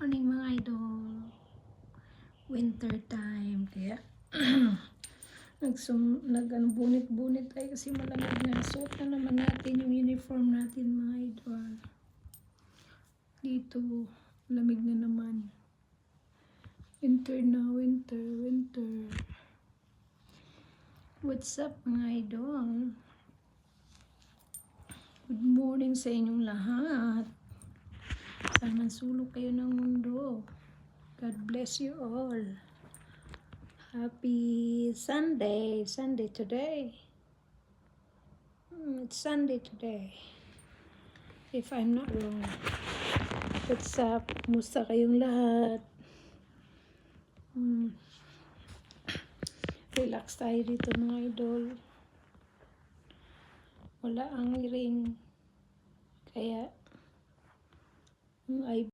morning mga idol. Winter time. Kaya bunit-bunit tayo kasi malamig na. Suot na naman natin yung uniform natin mga idol. Dito, lamig na naman. Winter na, winter. What's up mga idol? Good morning sa inyong lahat. Sana sulok kayo ng mundo. God bless you all. Happy Sunday. Sunday today. It's Sunday today. If I'm not wrong. What's up? Kumusta kayong lahat? Relax tayo dito mga idol. Wala ang ring. Kaya ay